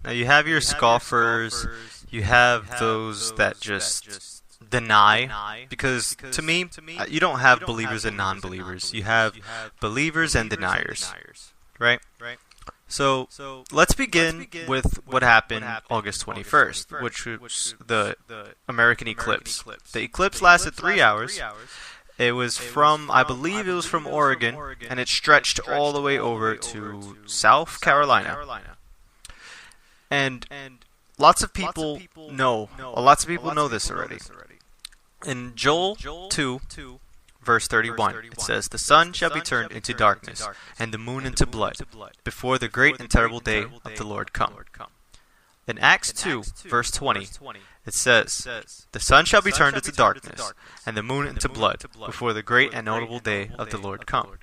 Now you have your scoffers, you have those that just deny, because to me, you don't have believers and non-believers. You have believers and deniers, right? So let's begin with what happened August 21st, which was the American eclipse. The eclipse lasted 3 hours. It was from, I believe it was from Oregon, and it stretched all the way over to South Carolina. And lots of people know this already. In Joel 2, verse 31, it says, "The sun shall be turned into darkness, and the moon into blood, before the great and terrible day of the Lord come." In Acts 2, verse 20, it says, "The sun shall be turned into darkness, and the moon into blood, before the great and notable day of the Lord come."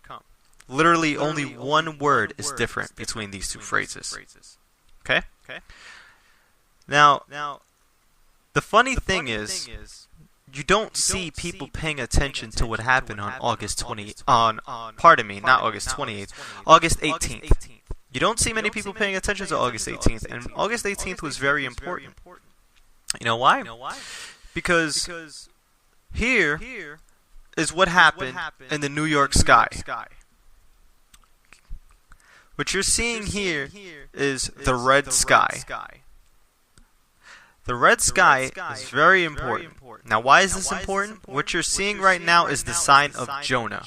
Literally, only one word is different between these two phrases. Okay? Now, the funny thing is, you don't see people paying attention to what happened on August 18th. You don't see many people paying attention to August 18th, and August 18th was very important. You know why? Because here is what happened in the New York sky. What you're seeing here is the red sky. The red sky is very important. Now, why is this important? What you're seeing right now is the sign of Jonah.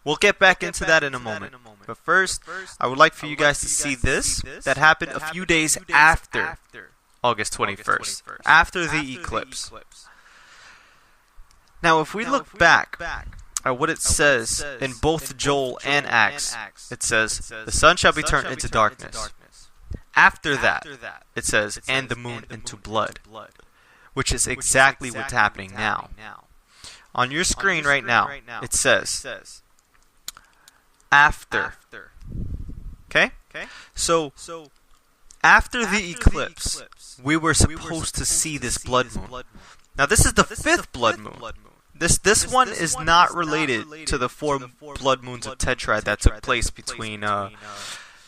We'll get back into that in a moment. But first, I would like for you guys to see this that happened a few days after August 21st, after the eclipse. Now, if we look back at what it says in both Joel and Acts, it says, "The sun shall be turned into darkness." After that, it says, "and the moon into blood," which is exactly what's happening now. On your screen right now, it says, "after." Okay? So, after the eclipse, we were supposed to see this blood moon. Now, this is the 5th blood moon. This one is not related to the 4 blood moons of Tetrad that took place between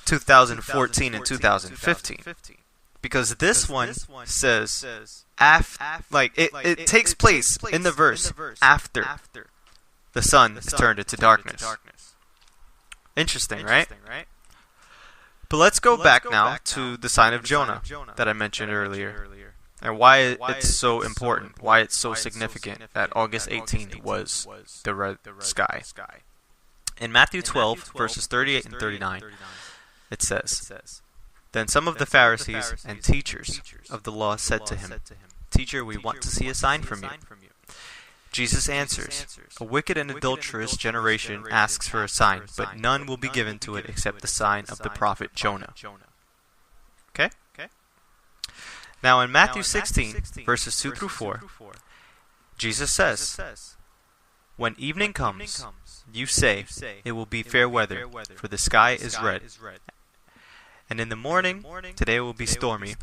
2014 and 2015, because this one says it takes place in the verse after the sun is turned into darkness. Interesting, right? But let's go back now to the sign of Jonah that I mentioned earlier, and why it's so important, why it's so significant that August 18th was the red sky. In Matthew 12, verses 38 and 39, it says, "Then some of the Pharisees and teachers of the law said to him, 'Teacher, we want to see a sign from you.' Jesus answers, 'A wicked and adulterous generation asks for a sign, but none will be given to it except the sign of the prophet Jonah.'" Okay? Now in Matthew 16, verses 2 through 4, Jesus says, "When evening comes, you say, 'It will be fair weather, for the sky is red.' And in the morning, today will be stormy,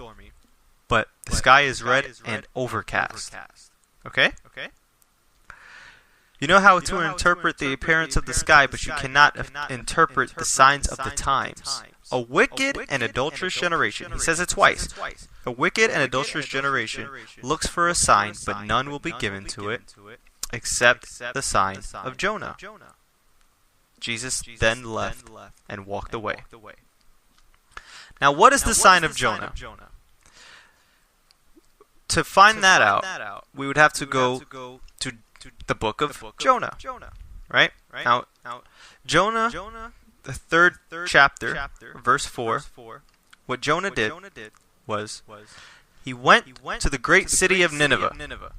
but the sky is red and overcast." Okay? You know how to interpret the appearance of the sky, but you cannot interpret the signs of the times. A wicked and adulterous generation, he says it twice. A wicked and adulterous generation looks for a sign, but none will be given to it except the sign of Jonah. Jesus then left and walked away. Now, what is the sign of Jonah? To find that out, we would have to go to the book of Jonah, right? Now, Jonah, the 3rd chapter, verse 4, what Jonah did was he went to the great city of Nineveh.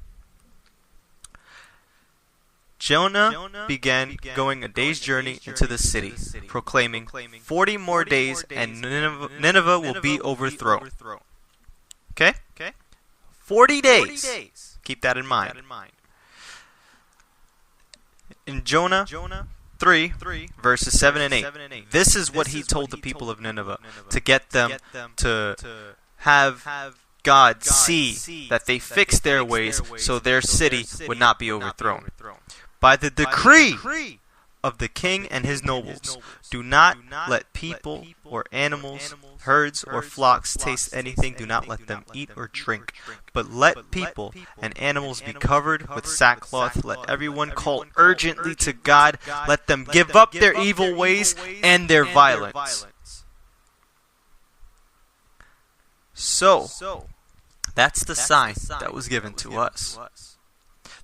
Jonah began going a day's journey into the city, proclaiming, 40 more days and Nineveh will be overthrown. Okay? 40 days. Keep that in mind. In Jonah 3, verses 7 and 8, this is what he told the people of Nineveh to get them to have God see that they fixed their ways so their city would not be overthrown. By the decree of the king and his nobles. Do not let people or animals, herds or flocks taste anything. Do not let them eat or drink. But let people and animals be covered with sackcloth. Let everyone call urgently to God. Let them give up their evil ways and their violence. So, that's the sign that was given to us.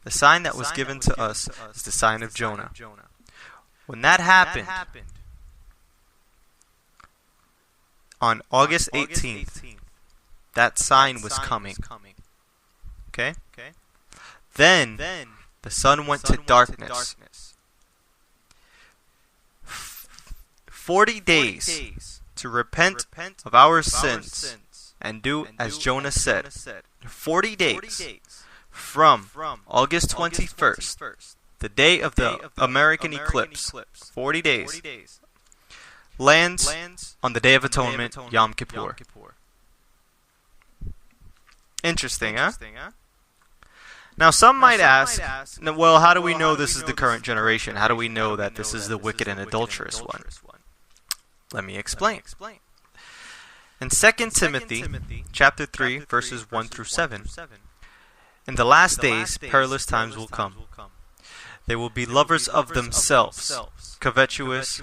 The sign that was given to us is the sign of Jonah. When that happened, on August 18th, that sign was coming. Okay? Then, the sun went to darkness. 40 days to repent of our sins and do as Jonah said. 40 days from August 21st, the day of the American eclipse. 40 days. Lands on the Day of Atonement, Yom Kippur. Interesting, huh? Now some might ask, well, how do we know this is the current generation? How do we know that this is the wicked and adulterous one? Let me explain. In 2 Timothy chapter 3, verses 1 through 7, in the last days, perilous times will come. They will be lovers of themselves, covetous,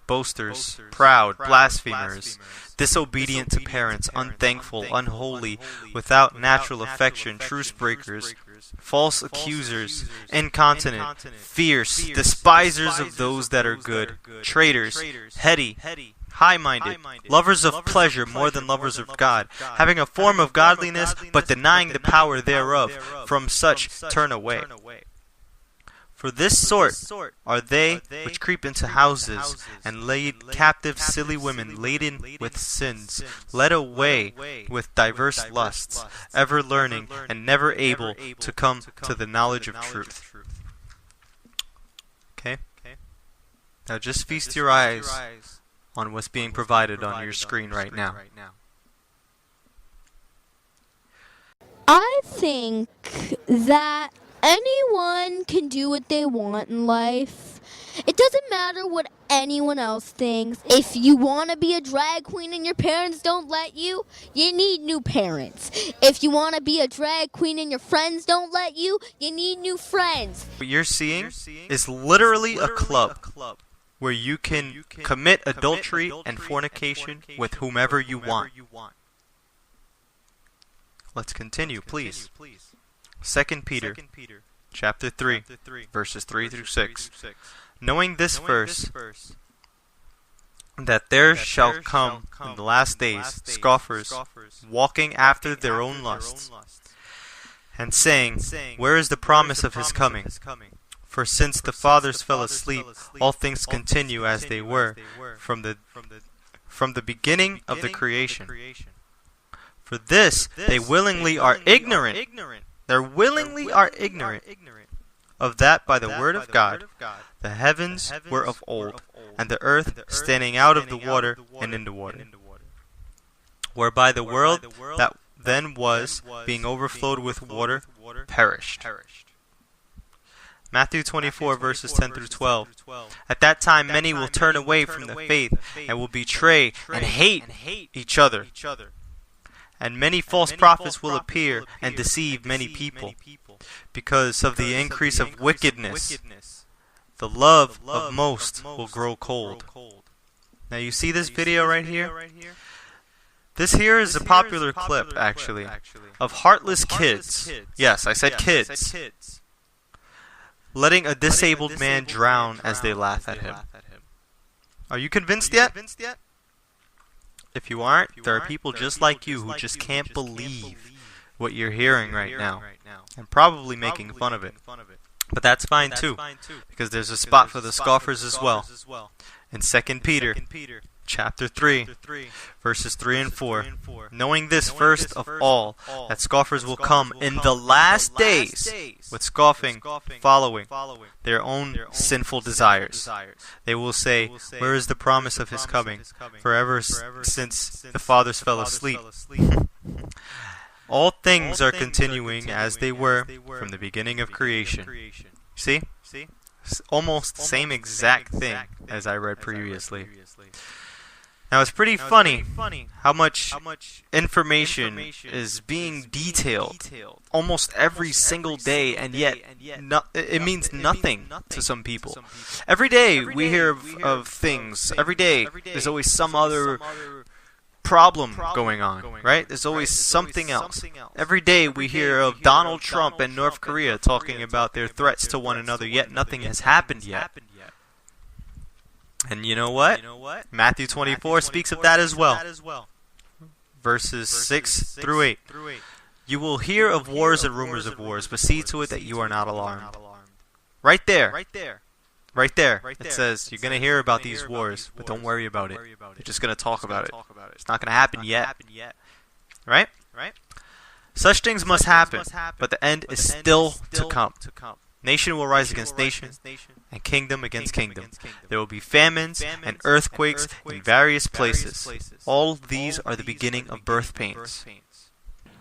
boasters, proud, blasphemers, disobedient to parents, unthankful, unholy, without natural affection, truce breakers, false accusers, incontinent, fierce, despisers of those that are good, traitors, heady, high-minded, lovers of pleasure more than lovers of God, having a form of godliness, but denying the power thereof. From such turn away. For this sort are they which creep into houses, and lead captive silly women laden with sins, led away with diverse lusts, ever learning, and never able to come to the knowledge of truth. Okay? Now just feast your eyes on what's being provided on your screen right now. I think that anyone can do what they want in life. It doesn't matter what anyone else thinks. If you want to be a drag queen and your parents don't let you, you need new parents. If you want to be a drag queen and your friends don't let you, you need new friends. What you're seeing is literally a club where you can commit adultery and fornication with whomever you want. Let's continue, please. 2 Peter chapter 3, verses 3 through 6. Knowing this first, that there shall come in the last days scoffers, walking after their own lusts, and saying, where is the promise of his coming? For since the fathers fell asleep, all things continue as they were from the beginning of the creation. For this they willingly are ignorant. They willingly are ignorant of that by the word of God the heavens were of old, and the earth standing out of the water and in the water, whereby the world that then was, being overflowed with water, perished. Matthew 24, verses 10 through 12. At that time many will turn away from the faith and will betray and hate each other. And many false prophets will appear and deceive many people. Because of the increase of wickedness, the love of most will grow cold. Now you see this video right here? This here is a popular clip, actually, of heartless kids. Yes, I said kids. Letting a disabled man drown as they laugh at him. Are you convinced yet? If you aren't, there are people just like you who just can't believe what you're hearing right now, and probably making fun of it. But that's fine too, because there's a spot for the scoffers as well. In 2 Peter chapter 3, verses 3 and 4, knowing this first of all, that scoffers will come in the last days with scoffing, following their own sinful desires. They will say, where is the promise of his coming? For ever since the fathers fell asleep. All things are continuing as they were from the beginning of creation. See? Almost the same exact thing as I read previously. Now it's pretty funny how much information is being detailed almost every single day, and yet it means nothing to some people. Every day we hear of things. Every day there's always some other problem going on, right? There's always something else. Every day we hear of Donald Trump and North Korea talking about their threats to one another, yet nothing has happened yet. And you know what? Matthew 24 speaks of that as well. Verses 6 through 8. You will hear of wars and rumors of wars, but see to it that you are not alarmed. Right there. It says you're going to hear about these wars, but don't worry about it. They're just going to talk about it. It's not going to happen yet. Right? Such things must happen, but the end is still to come. Nation will rise against nation, and kingdom against kingdom. There will be famines and earthquakes in various places. All these are the beginning of birth pains.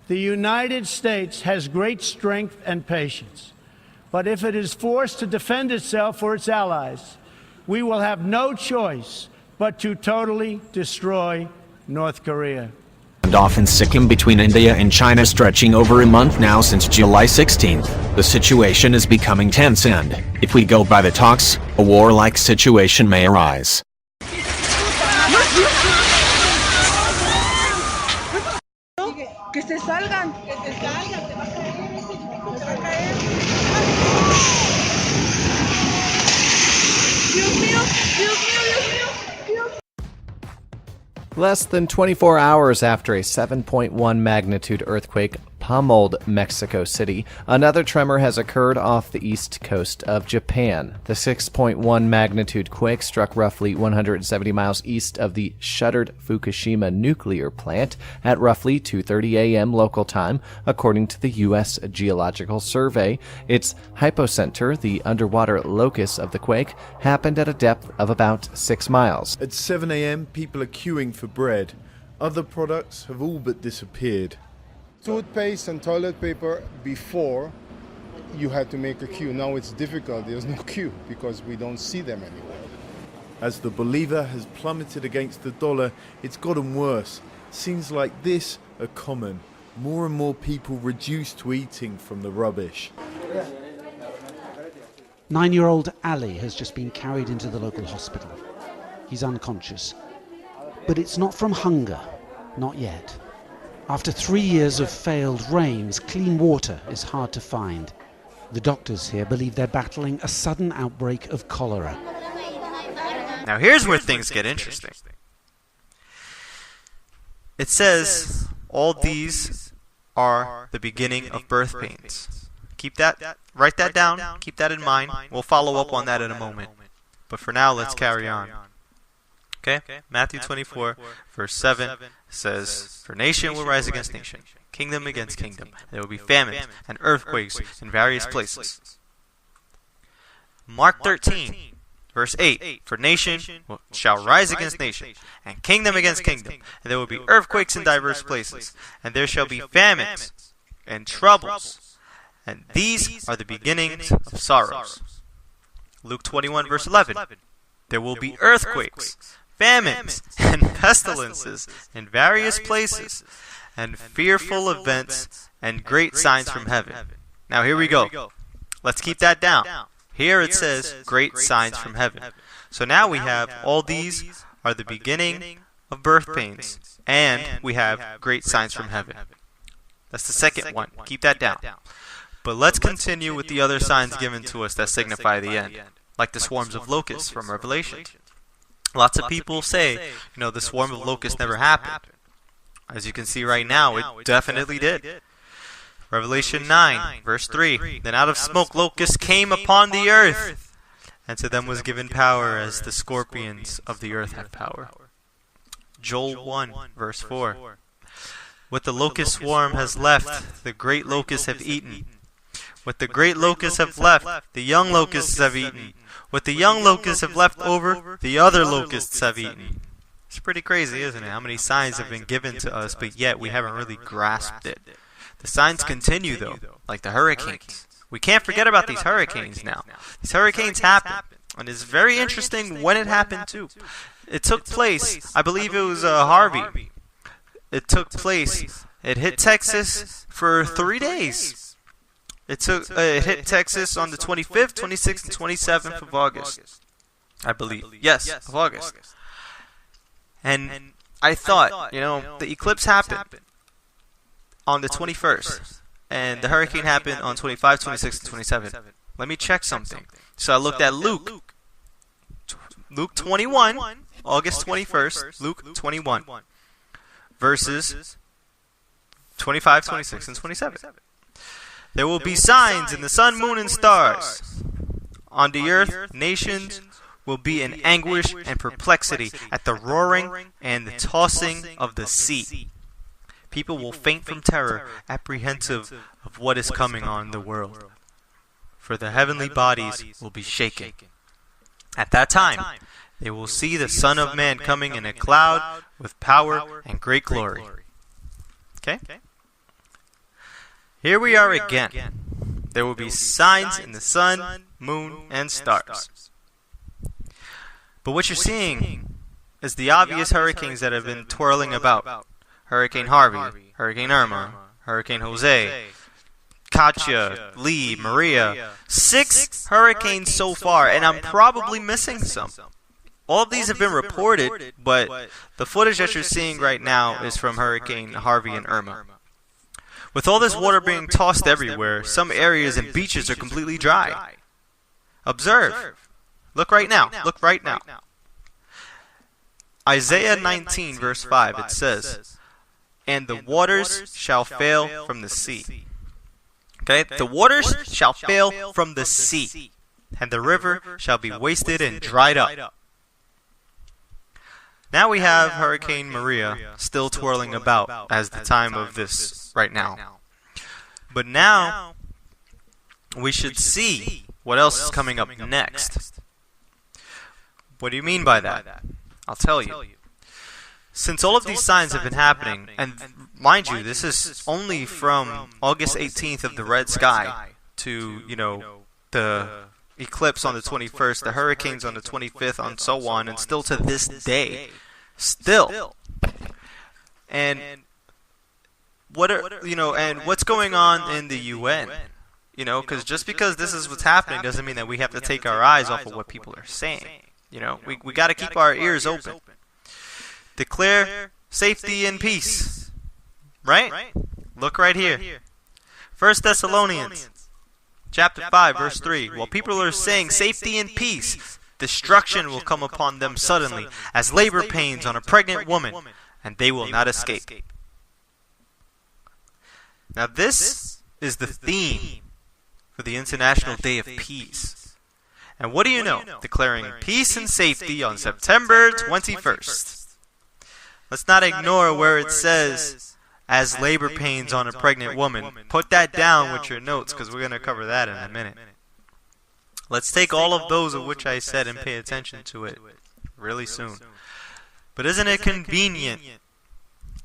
The United States has great strength and patience, but if it is forced to defend itself or its allies, we will have no choice but to totally destroy North Korea. Off in Sikkim between India and China stretching over a month now since July 16th. The situation is becoming tense and, if we go by the talks, a war-like situation may arise. Que se salgan. Less than 24 hours after a 7.1 magnitude earthquake pummeled Mexico City, another tremor has occurred off the east coast of Japan. The 6.1 magnitude quake struck roughly 170 miles east of the shuttered Fukushima nuclear plant at roughly 2:30 a.m. local time, according to the U.S. Geological Survey. Its hypocenter, the underwater locus of the quake, happened at a depth of about 6 miles. At 7 a.m., people are queuing for bread. Other products have all but disappeared. Toothpaste and toilet paper, before you had to make a queue. Now it's difficult. There's no queue because we don't see them anymore. As the bolivar has plummeted against the dollar, it's gotten worse. Scenes like this are common. More and more people reduced to eating from the rubbish. 9-year-old Ali has just been carried into the local hospital. He's unconscious. But it's not from hunger. Not yet. After 3 years of failed rains, clean water is hard to find. The doctors here believe they're battling a sudden outbreak of cholera. Now here's where things get interesting. It says, all these are the beginning of birth pains. Write that down, keep that in mind. We'll follow up on that in a moment. But for now, let's carry on. Okay? Matthew 24, verse 7 says, for nation will rise against nation, kingdom against kingdom. There will be famines and earthquakes in various places. Mark 13, verse 8, for nation shall rise against nation, and kingdom against kingdom. And there will be earthquakes in diverse places, and there shall be famines and troubles. And these are the beginnings of sorrows. Luke 21, verse 11, there will be earthquakes, famines, and pestilences in various places, and fearful events and great signs from heaven. Now here we go. Let's keep that down. Here it says great signs from heaven. So now we have all these are the beginning of birth pains, and we have great signs from heaven. That's the second one. Keep that down. But let's continue with the other signs given to us that signify the end, like the swarms of locusts from Revelation. Lots of people say, the swarm of locusts never happened. As you can see right now, it definitely did. Revelation 9, verse 3, then out of smoke locusts came upon the earth, and to them was given power as the scorpions of the earth have power. Joel 1, verse 4, what the locust swarm has left, the great locusts have eaten. What the great locusts have left, the young locusts have eaten. What the young locusts have left over, the other locusts have eaten. It's pretty crazy, isn't it? How many signs have been given to us, but yet we haven't really grasped it. The signs continue, though, like the hurricanes. We can't forget about these hurricanes now. These hurricanes happen, and it's very interesting when it happened too. It took place, I believe it was Harvey. It took place, it hit Texas for 3 days. It hit Texas on the 25th, 26th, and 27th of August, I believe. Yes, of August. And I thought, the eclipse happened on the 21st, and the hurricane happened on 25, 26, and 27. Let me check something. So I looked at Luke 21, August 21st, Luke 21, verses 25, 26, and 27. There will be signs in the sun, moon, and stars. On the earth, nations will be in anguish and perplexity at the roaring and the tossing of the sea. People will faint from terror, apprehensive of what is coming on the world. For the heavenly bodies will be shaken. At that time, they will see the Son of Man coming in a cloud with power and great glory. Okay? Here we are again. There will be signs in the sun, moon, and stars. But what you're seeing is the obvious hurricanes that have been twirling about. Hurricane Harvey, Hurricane Irma, Hurricane Jose, Katia, Lee, Maria. 6 hurricanes so far, and I'm probably missing some. All of these have been reported, but the footage that you're seeing right now is from Hurricane Harvey and Irma. With all this water being tossed everywhere, some areas and beaches are completely dry. Observe. Look right now. Look right now. Isaiah 19 verse 5, it says, "And the waters shall fail from the sea." Okay? The waters shall fail from the sea, and the river shall be wasted and dried up. Now we have Hurricane Maria still twirling about as the time of this right now. But now we should see what else is coming up next. What do you mean by that? I'll tell you. Since all of these signs have been happening, and mind you, this is only from August 18th of the red sky to, the eclipse on the 21st, the hurricanes on the 25th, and so on, and still to this day. Still. And what's going on in the UN? Because just because this is what's happening doesn't mean that we have to take our eyes off of what people are saying. We got to keep our ears open. Declare safety and peace. Right? Look right here. 1 Thessalonians chapter 5 verse 3. While people are saying safety and peace, destruction will come upon them suddenly as labor pains on a pregnant woman, and they will not escape. Now this is the theme for the International Day of Peace. And what do you know? Declaring peace and safety on September 21st. Let's not ignore where it says, as labor pains on a pregnant woman. Put that down with your notes, because we're going to cover that in a minute. Let's take all of those of which I said and pay attention to it really soon. But isn't it convenient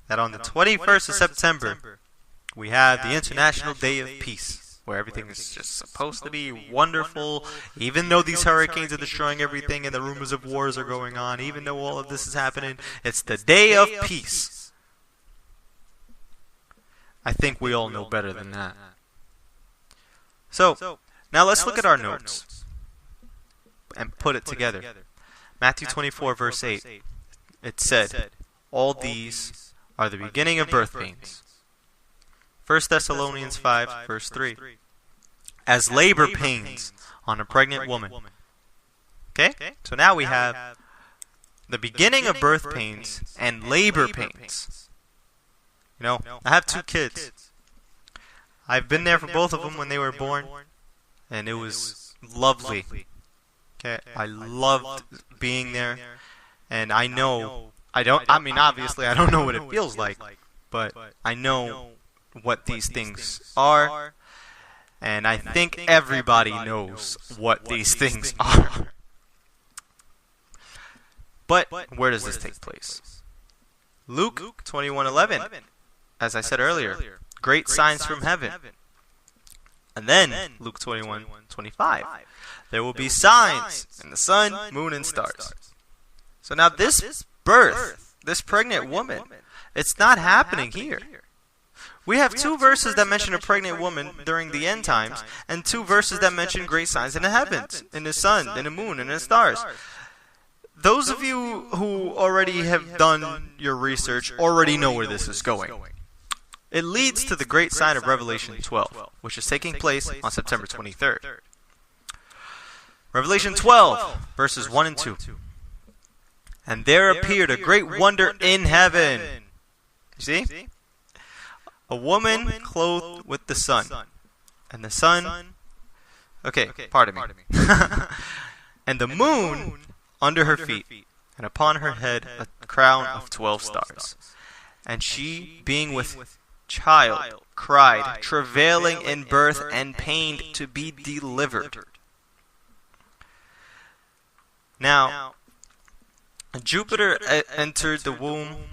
that on the 21st of September, we have the International Day of Peace, where everything is just supposed to be wonderful, even though these hurricanes are destroying everything and the rumors of wars are going on, even though all of this is happening, it's the Day of Peace. I think we all know better than that. So, now let's look at our notes and put it together. Matthew 24 verse 8, it said, "All these are the beginning of birth pains." 1 Thessalonians 5 verse 3, as labor pains on a pregnant woman. Okay? So now we have the beginning of birth pains and labor pains. I have 2 kids. I've been there for both of them when they were born, and it was lovely. Okay? I loved being there, and I know, obviously I don't know what it feels like, but I know what these things are, and I think everybody knows what these things are. But where does this take place? Luke 21:11, as I said earlier, great signs from heaven. And then, Luke 21:25, there will be signs in the sun, moon, and stars. So now this birth, this pregnant woman, it's not happening here. We have 2 verses that mention a pregnant woman during the end times, and 2 verses that mention great signs in the heavens, in the sun, in the moon, and in the stars. Those of you who already have done your research already know where this is going. It leads to the great sign of Revelation 12, which is taking place on September 23rd. Revelation 12, verses 1 and 2. And there appeared a great wonder in heaven. You see? A woman clothed with the sun. And the sun... Okay, pardon me. And the moon under her feet. And upon her head a crown of 12 stars. And she, being with child, cried, travailing in birth and pained to be delivered. Now, Jupiter entered the womb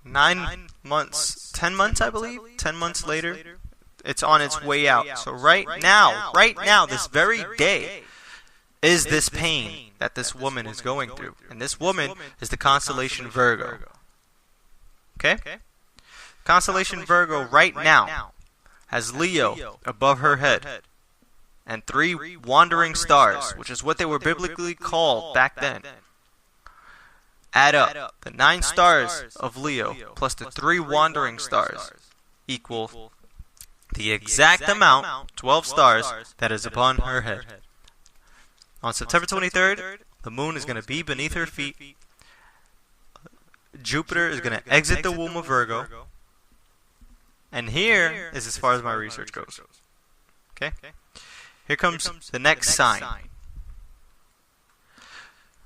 10 months, I believe, 10 months later. It's on its way out. So right now, this very day, is this pain that this woman is going through. And this woman is the constellation Virgo. Okay? Constellation Virgo right now has Leo above her head and 3 wandering stars, which is what they were biblically called back then. Add up the 9 stars of Leo plus the 3 wandering stars equal the exact amount, 12 stars, that is upon her head. On September 23rd, the moon is going to be beneath her feet. Jupiter is going to exit the womb of Virgo. And here is as far as my research goes. Okay? Here comes the next sign.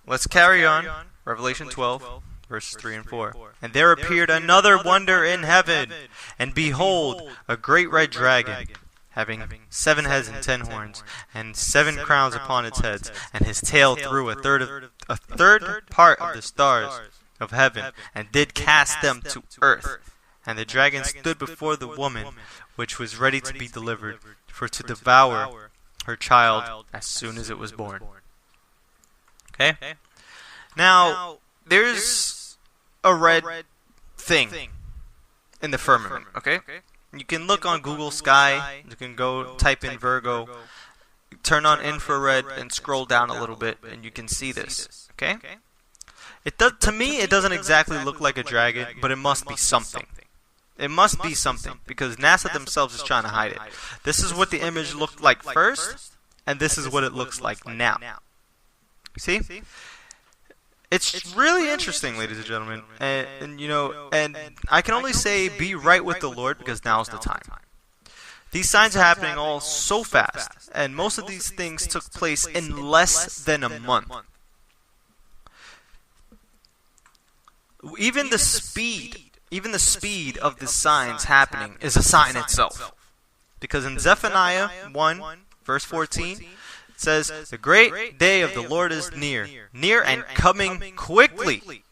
Let's carry on. Revelation 12, verses 3 and 4. And there appeared another wonder in heaven, and behold, a great red dragon, having 7 heads and 10 horns, and 7 crowns upon its heads, and his tail threw a third part of the stars of heaven, and did cast them to earth. And the dragon stood before the woman, which was ready to be delivered, for to devour her child as soon as it was born. Okay? Now, there's a red thing in the firmament, okay? You can look on Google Sky, you can go type in Virgo, turn on infrared and scroll down a little bit and you can see this, okay? To me, it doesn't exactly look like a dragon, but it must be something. It must be something, because NASA themselves is trying to hide it. This is what the image looked like first, and this is what it looks like now. See? It's really interesting, ladies and gentlemen, and you know, and I can only say be right with the Lord, because now's the time. These signs are happening all so fast, and most of these things took place in less than a month. Even the speed of the signs happening is a sign itself. Because in Zephaniah 1, verse 14, it says, "The great day of the Lord is near and coming quickly."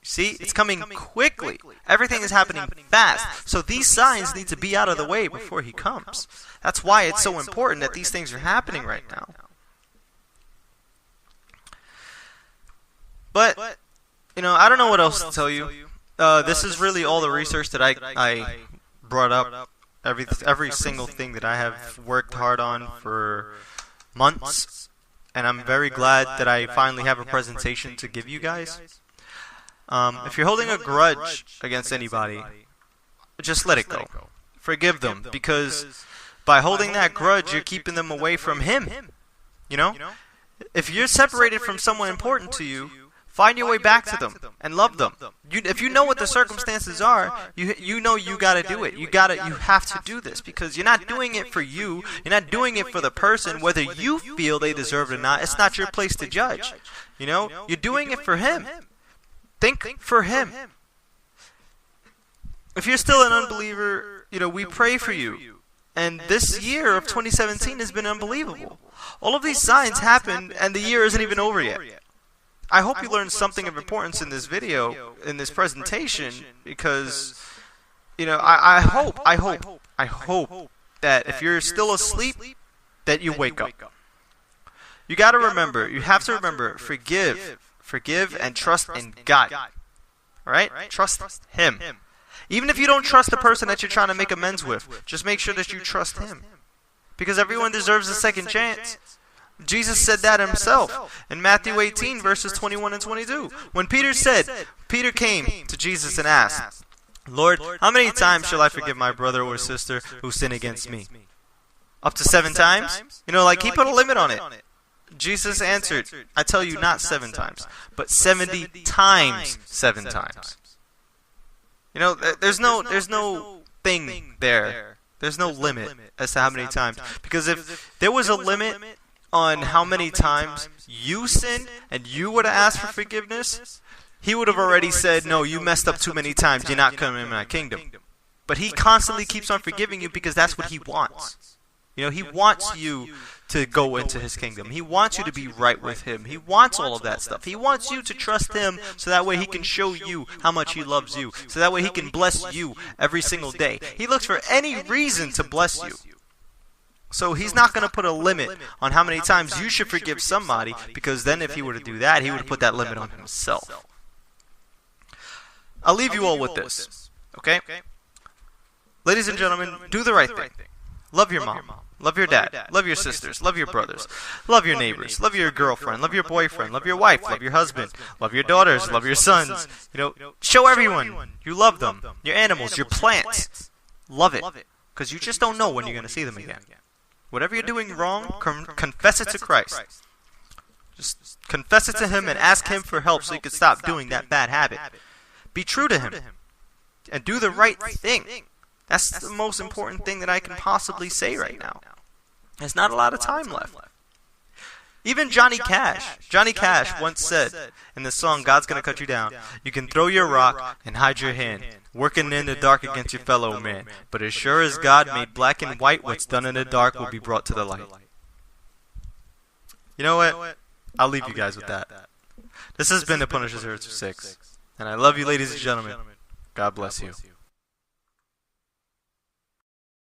See, it's coming quickly. Everything is happening fast. So these signs need to be out of the way before he comes. That's why it's so important that these things are happening right now. But, you know, I don't know what else to tell you. This is really all the research that I brought up. Every single thing that I have worked hard on for months, and I'm very glad that I finally have a presentation to give you guys. If you're holding a grudge against anybody, just let it go. Forgive them, because by holding that grudge, you're keeping them away from him. You know? If you're separated from someone important to you, find your way back to them and love them. If you know what the circumstances are, you know you gotta do it. You have to do this, because you're not doing it for you. You're not doing it for the person, whether you feel they deserve it or not. It's not your place to judge. You know, you're doing it for him. Think for him. If you're still an unbeliever, you know, we pray for you. And this year of 2017 has been unbelievable. All of these signs happened, and the year isn't even over yet. I hope you learned something of importance in this video, in this presentation, because, you know, I hope that if you're still asleep, that you wake up. You got to remember, you have to remember, forgive and trust in God. Alright? Trust Him. Even if you don't trust the person that you're trying to make amends with, just make sure that you trust Him. Because everyone deserves a second chance. Jesus said that himself in Matthew 18 verses 21 and 22. When Peter came to Jesus and asked, Lord, how many times shall I forgive my brother or sister who sin against me? Up to 7 times? You know, like he put a limit on it. Jesus answered, I tell you, not 7 times, but 70 times 7 times. You know, there's no thing there. There's no limit as to how many times. Because if there was a limit on how many times you sinned and you would have asked for forgiveness, He would have already said, no, you messed up too many times, you're not coming in my kingdom. But He constantly keeps on forgiving you because that's what He wants. You know, He wants you to go into His kingdom. He wants you to be right with Him. He wants all of that stuff. He wants you to trust Him so that way He can show you how much He loves you. So that way He can bless you every single day. He looks for any reason to bless you. So He's not going to put a limit on how many times you should forgive somebody, because then if He were to do that, He would put that limit on Himself. I'll leave you all with this. Okay? Ladies and gentlemen, do the right thing. Love your mom. Love your dad. Love your sisters. Love your brothers. Love your neighbors. Love your girlfriend. Love your boyfriend. Love your wife. Love your husband. Love your daughters. Love your sons. You know, show everyone you love them. Your animals. Your plants. Love it. Because you just don't know when you're going to see them again. Whatever you're doing wrong, confess it to Christ. Just confess it to Him and ask Him for help so you can stop doing that bad habit. Be true to Him. And do the right thing. That's the most important thing that I can possibly say right now. There's not a lot of time left. Even Johnny Cash once said in the song God's Gonna Cut You Down, you can throw your rock and hide your hand, working in the dark against your fellow man, but as sure as God made black and white, what's done in the dark will be brought to the light. You know what? I'll leave you guys with that. This has been the Punisher 026, and I love you, ladies and gentlemen. God bless you.